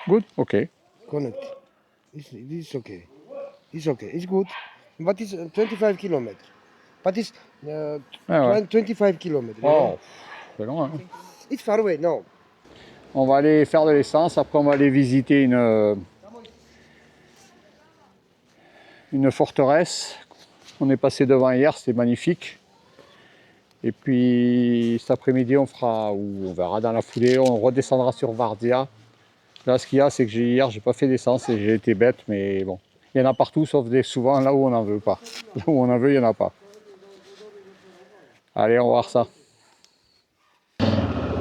Good? Okay. Connect. It's okay. It's okay. It's good. But it's 25 kilometers. But it's Ah ouais. 25 kilometers. Oh, c'est long, hein. It's far away, no. On va aller faire de l'essence, après on va aller visiter une forteresse. On est passé devant hier, c'était magnifique. Et puis cet après-midi on fera, ou on verra dans la foulée, on redescendra sur Vardia. Là ce qu'il y a c'est que hier j'ai pas fait d'essence et j'ai été bête, mais bon. Il y en a partout sauf souvent là où on n'en veut pas. Là où on en veut, il n'y en a pas. Allez, on va voir ça.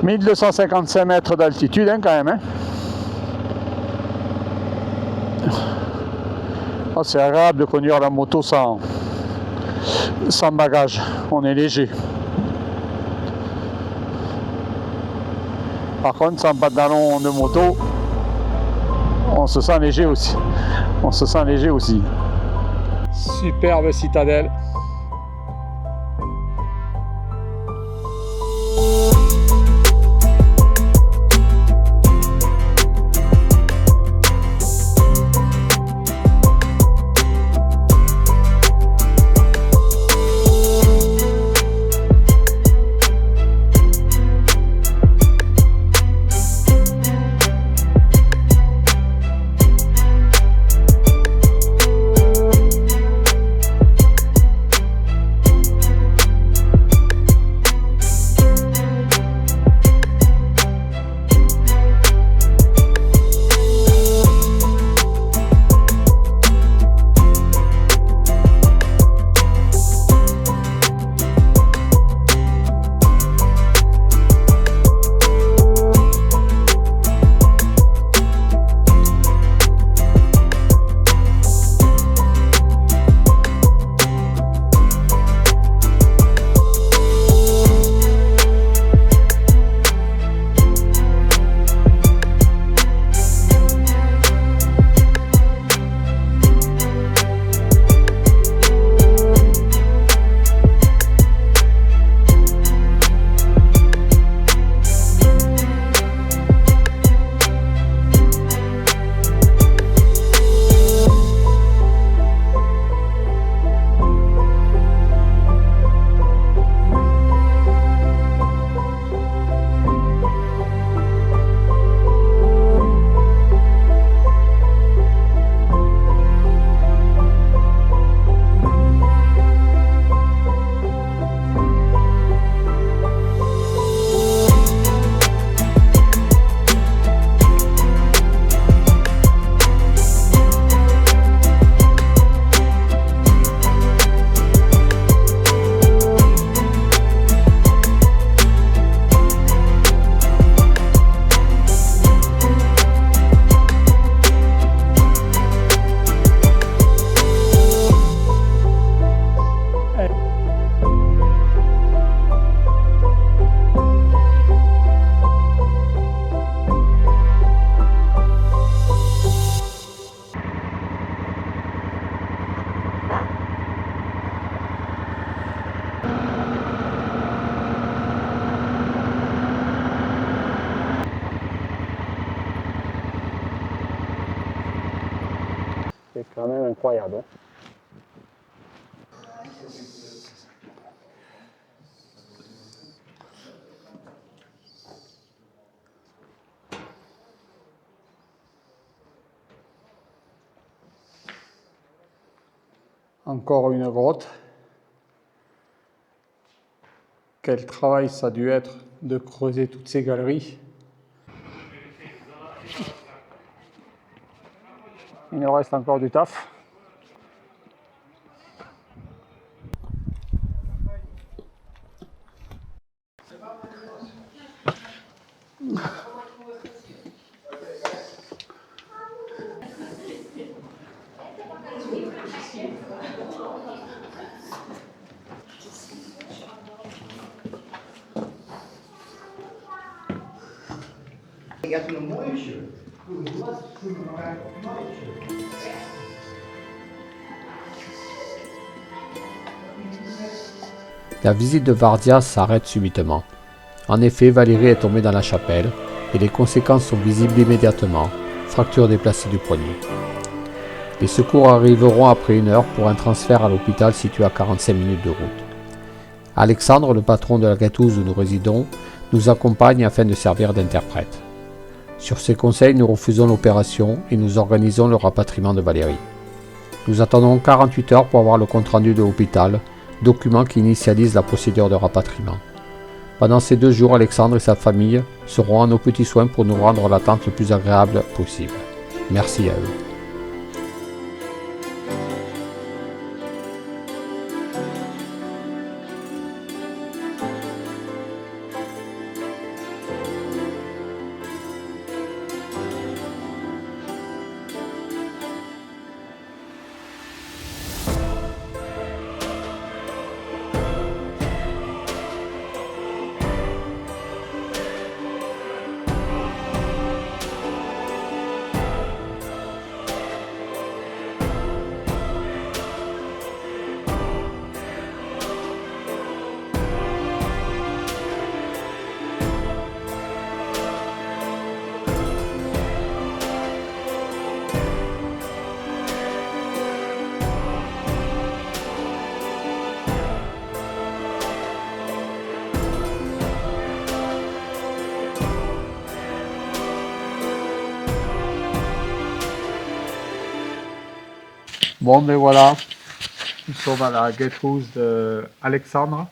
1255 mètres d'altitude hein, quand même. Hein. Oh, c'est agréable de conduire la moto sans bagage. On est léger. Par contre, sans pantalon de moto, on se sent léger aussi. On se sent léger aussi. Superbe citadelle. C'est quand même incroyable. Hein. Encore une grotte. Quel travail ça a dû être de creuser toutes ces galeries. Il nous reste encore du taf. La visite de Vardia s'arrête subitement. En effet, Valérie est tombée dans la chapelle et les conséquences sont visibles immédiatement. fracture déplacée du poignet. Les secours arriveront après 1 heure pour un transfert à l'hôpital situé à 45 minutes de route. Alexandre, le patron de la guettouse où nous résidons, nous accompagne afin de servir d'interprète. Sur ses conseils, nous refusons l'opération et nous organisons le rapatriement de Valérie. Nous attendons 48 heures pour avoir le compte-rendu de l'hôpital, document qui initialise la procédure de rapatriement. Pendant ces 2 jours, Alexandre et sa famille seront à nos petits soins pour nous rendre l'attente le plus agréable possible. Merci à eux. Bon, ben voilà, nous sommes à la guettouse d'Alexandre,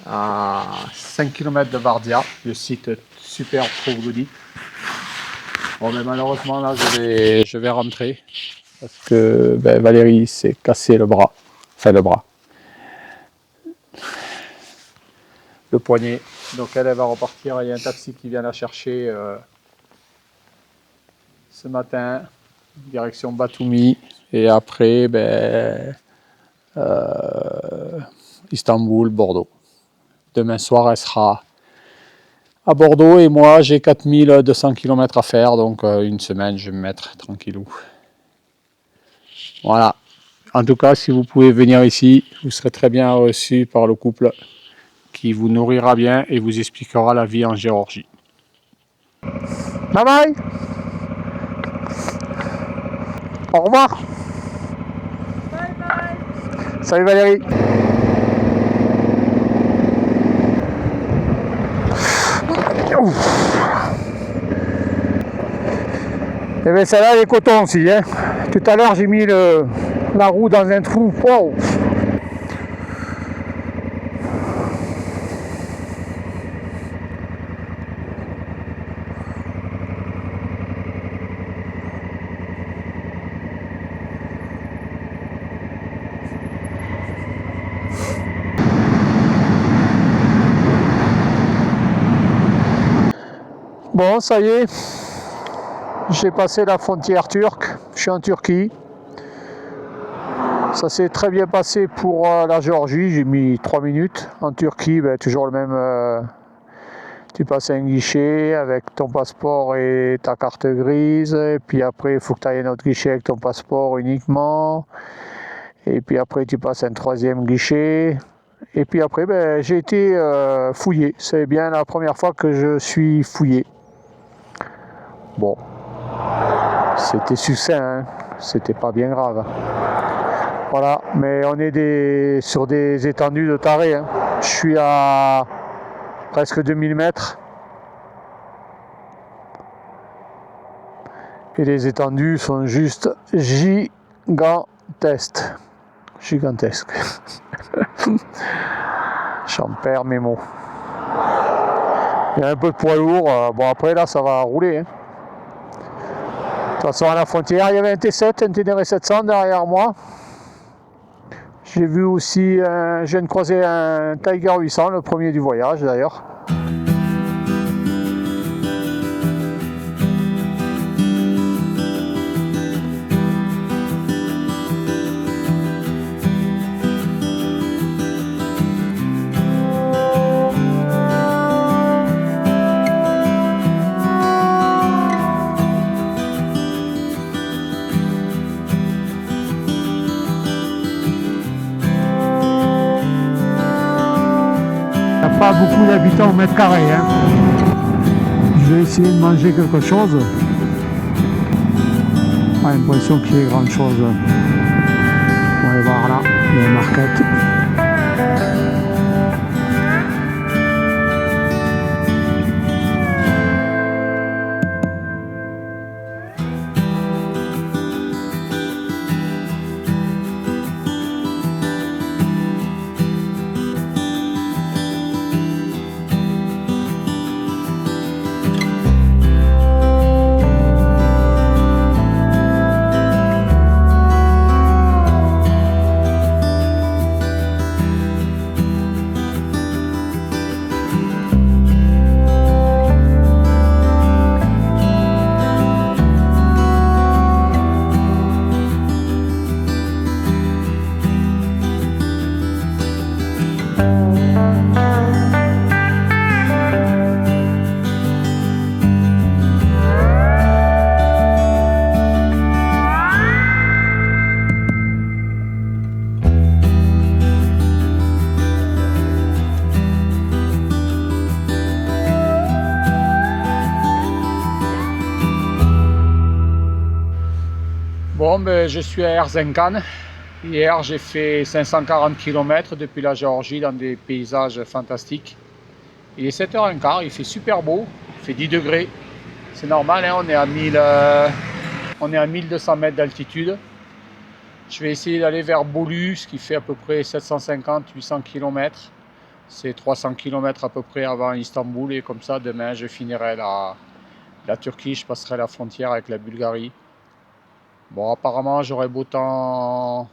à 5 km de Vardia, le site super troglodyte. Bon, mais malheureusement, là, je vais rentrer parce que Valérie s'est cassé le bras, le poignet. Donc elle va repartir, il y a un taxi qui vient la chercher ce matin, direction Batumi. Et après, Istanbul, Bordeaux. Demain soir, elle sera à Bordeaux et moi, j'ai 4200 km à faire, donc une semaine, je vais me mettre tranquillou. Voilà. En tout cas, si vous pouvez venir ici, vous serez très bien reçu par le couple qui vous nourrira bien et vous expliquera la vie en Géorgie. Bye bye. Au revoir. Bye bye. Salut Valérie. Et bien celle-là elle est coton aussi. Hein. Tout à l'heure j'ai mis la roue dans un trou. Wow. Bon, ça y est, j'ai passé la frontière turque, je suis en Turquie. Ça s'est très bien passé pour la Géorgie, j'ai mis 3 minutes. En Turquie, toujours le même, tu passes un guichet avec ton passeport et ta carte grise. Et puis après, il faut que tu ailles à un autre guichet avec ton passeport uniquement. Et puis après, tu passes un 3e guichet. Et puis après, j'ai été fouillé. C'est bien la première fois que je suis fouillé. Bon, c'était succinct, hein. C'était pas bien grave. Voilà, mais on est sur des étendues de tarés. Hein. Je suis à presque 2000 mètres. Et les étendues sont juste gigantesques. Gigantesques. J'en perds mes mots. Il y a un peu de poids lourd. Bon, après là, ça va rouler. Hein. De toute façon, à la frontière, il y avait un T7, un Ténéré 700 derrière moi. J'ai vu aussi, je viens de croiser un Tiger 800, le premier du voyage d'ailleurs. Pas beaucoup d'habitants au mètre carré. Hein. Je vais essayer de manger quelque chose. Pas l'impression qu'il y ait grand chose. On va aller voir là, il y a une marquette. Bon, ben, je suis à Erzincan. Hier, j'ai fait 540 km depuis la Géorgie dans des paysages fantastiques. Il est 7h15, il fait super beau, il fait 10 degrés. C'est normal, hein, on est à 1200 mètres d'altitude. Je vais essayer d'aller vers Bolu, ce qui fait à peu près 750-800 km. C'est 300 km à peu près avant Istanbul. Et comme ça, demain, je finirai la Turquie, je passerai la frontière avec la Bulgarie. Bon, apparemment, j'aurai beau temps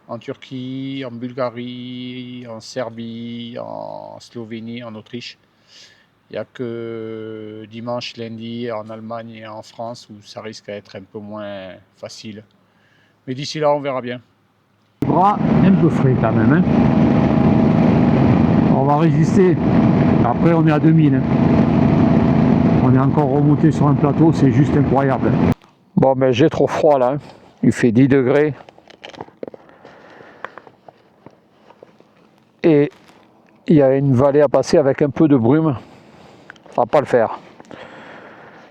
en Turquie, en Bulgarie, en Serbie, en Slovénie, en Autriche. Il n'y a que dimanche, lundi en Allemagne et en France où ça risque d'être un peu moins facile. Mais d'ici là, on verra bien. Le bras un peu frais quand même. Hein. On va résister. Après, on est à 2000. Hein. On est encore remonté sur un plateau, c'est juste incroyable. Bon, ben j'ai trop froid là. Il fait 10 degrés. Et il y a une vallée à passer avec un peu de brume. Ça va pas le faire.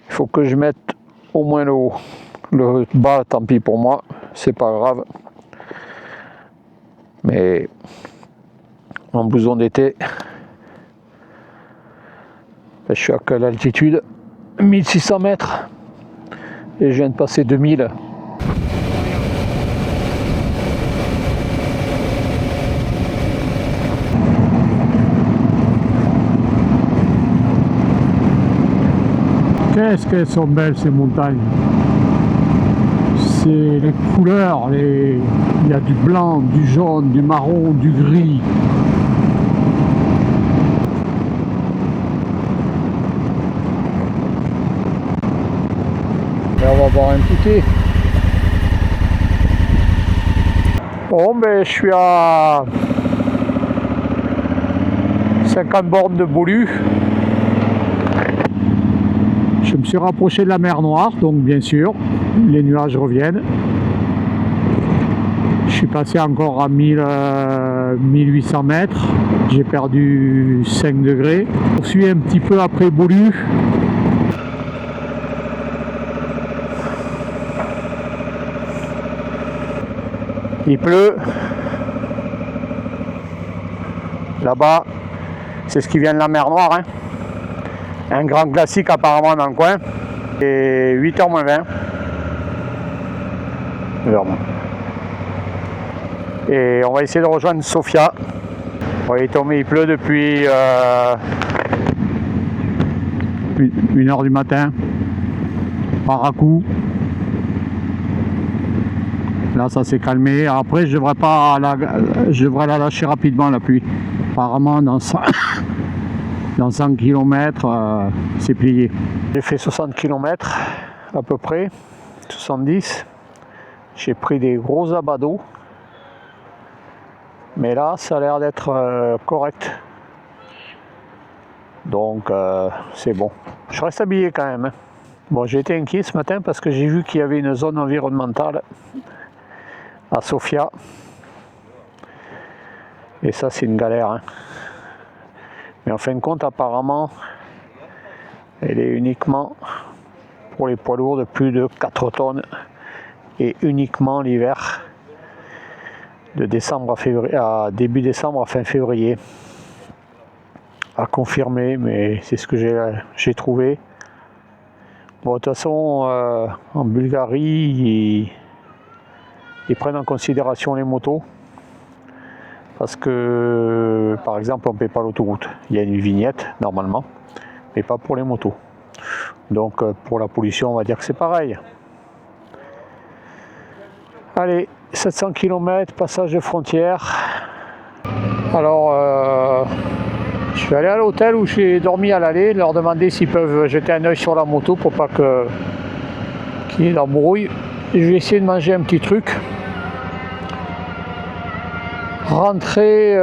Il faut que je mette au moins le haut. Le bas, tant pis pour moi, c'est pas grave. Mais en blouson d'été, je suis à quelle altitude? 1600 mètres. Et je viens de passer 2000. Qu'est-ce qu'elles sont belles ces montagnes. C'est les couleurs, il y a du blanc, du jaune, du marron, du gris. Et on va boire un petit thé. Bon, ben je suis à 50 bornes de Bolu. Je me suis rapproché de la mer Noire, donc bien sûr, les nuages reviennent. Je suis passé encore à 1800 mètres. J'ai perdu 5 degrés. Je poursuis un petit peu après Bolu. Il pleut. Là-bas, c'est ce qui vient de la mer Noire. Hein. Un grand classique apparemment dans le coin. Et 8h moins 20. Et on va essayer de rejoindre Sofia. Bon, il est tombé, il pleut depuis 1h du matin. Par à coup. Là ça s'est calmé. Après je devrais la lâcher rapidement la pluie. Apparemment dans 100 km c'est plié. J'ai fait 60 km à peu près, 70. J'ai pris des gros abats d'eau. Mais là ça a l'air d'être correct. Donc c'est bon. Je reste habillé quand même. Hein. Bon, j'ai été inquiet ce matin parce que j'ai vu qu'il y avait une zone environnementale à Sofia. Et ça c'est une galère. Hein. Mais en fin de compte apparemment elle est uniquement pour les poids lourds de plus de 4 tonnes et uniquement l'hiver, de décembre à février, à début décembre à fin février. À confirmer, mais c'est ce que j'ai trouvé. Bon, de toute façon, en Bulgarie, ils prennent en considération les motos. Parce que, par exemple, on ne paie pas l'autoroute. Il y a une vignette, normalement, mais pas pour les motos. Donc, pour la pollution, on va dire que c'est pareil. Allez, 700 km, passage de frontière. Alors, je suis allé à l'hôtel où j'ai dormi à l'aller, leur demander s'ils peuvent jeter un œil sur la moto pour pas qu'il y ait d'embrouille. Je vais essayer de manger un petit truc. Rentrer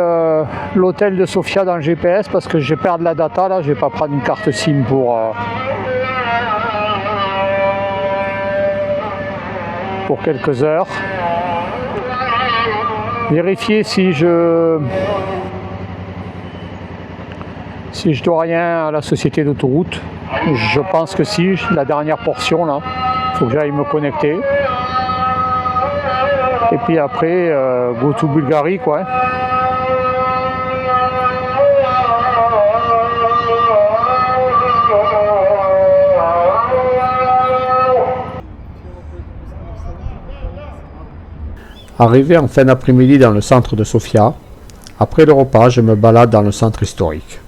l'hôtel de Sofia dans le GPS parce que je vais perdre la data là, je vais pas prendre une carte SIM pour quelques heures. Vérifier si je dois rien à la société d'autoroute. Je pense que si, la dernière portion là, il faut que j'aille me connecter. Et puis après, go to Bulgarie quoi. Arrivé en fin d'après-midi dans le centre de Sofia, après le repas, je me balade dans le centre historique.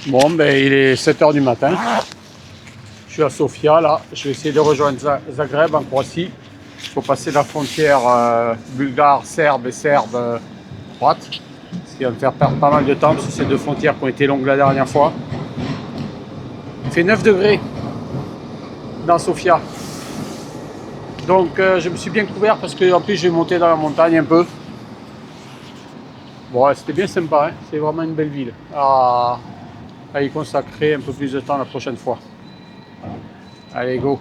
Bon, ben il est 7h du matin. Je suis à Sofia là. Je vais essayer de rejoindre Zagreb en Croatie. Il faut passer la frontière bulgare, serbe et serbe croate. Ce qui va me faire perdre pas mal de temps parce que ces deux frontières qui ont été longues la dernière fois. Il fait 9 degrés dans Sofia. Donc je me suis bien couvert parce que en plus je vais monter dans la montagne un peu. Bon, ouais, c'était bien sympa, hein. C'est vraiment une belle ville. À y consacrer un peu plus de temps la prochaine fois. Allez, go!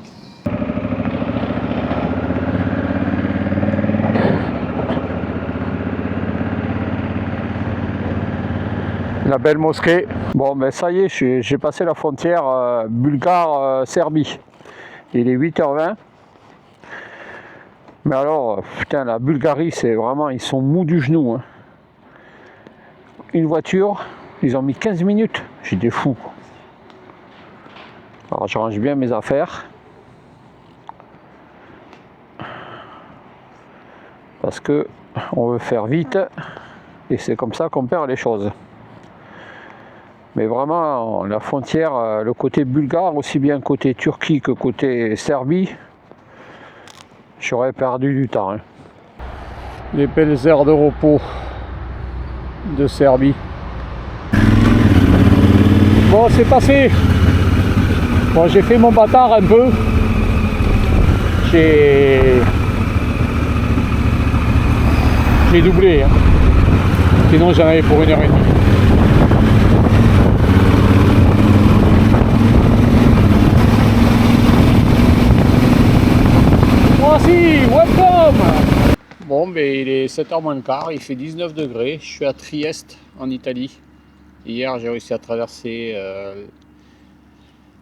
La belle mosquée. Bon, ben ça y est, j'ai passé la frontière bulgare-Serbie. Il est 8h20. Mais alors, putain, la Bulgarie, c'est vraiment, ils sont mous du genou. Hein. Une voiture, ils ont mis 15 minutes. J'ai des fous. Alors, je range bien mes affaires. Parce que on veut faire vite. Et c'est comme ça qu'on perd les choses. Mais vraiment, la frontière, le côté bulgare, aussi bien côté Turquie que côté Serbie, j'aurais perdu du temps. Hein. Les belles aires de repos de Serbie. Bon, c'est passé. Bon, j'ai fait mon bâtard un peu. J'ai doublé. Hein. Sinon, j'en avais pour 1h30. Voici, welcome! Bon, ben il est 7h moins le quart, il fait 19 degrés. Je suis à Trieste, en Italie. Hier, j'ai réussi à traverser,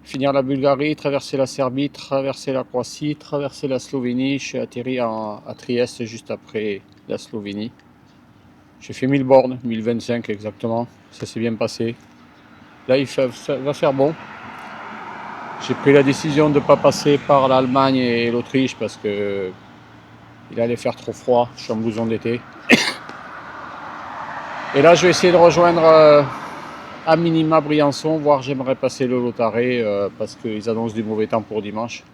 finir la Bulgarie, traverser la Serbie, traverser la Croatie, traverser la Slovénie. Je suis atterri à Trieste juste après la Slovénie. J'ai fait 1000 bornes, 1025 exactement. Ça s'est bien passé. Là, ça va faire bon. J'ai pris la décision de ne pas passer par l'Allemagne et l'Autriche parce que il allait faire trop froid. Je suis en blouson d'été. Et là, je vais essayer de rejoindre à minima Briançon, voire j'aimerais passer le Lotaré parce qu'ils annoncent du mauvais temps pour dimanche.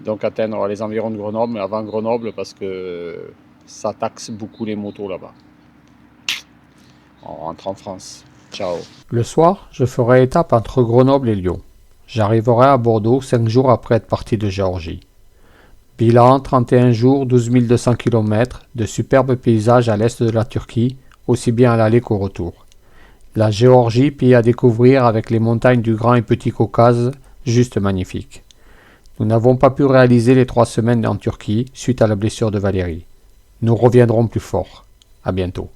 Donc atteindre les environs de Grenoble, mais avant Grenoble parce que ça taxe beaucoup les motos là-bas. On rentre en France. Ciao. Le soir, je ferai étape entre Grenoble et Lyon. J'arriverai à Bordeaux 5 jours après être parti de Géorgie. Bilan 31 jours, 12 200 km, de superbes paysages à l'est de la Turquie, aussi bien à l'aller qu'au retour. La Géorgie, pays à découvrir avec les montagnes du Grand et Petit Caucase, juste magnifiques. Nous n'avons pas pu réaliser les 3 semaines en Turquie suite à la blessure de Valérie. Nous reviendrons plus forts. À bientôt.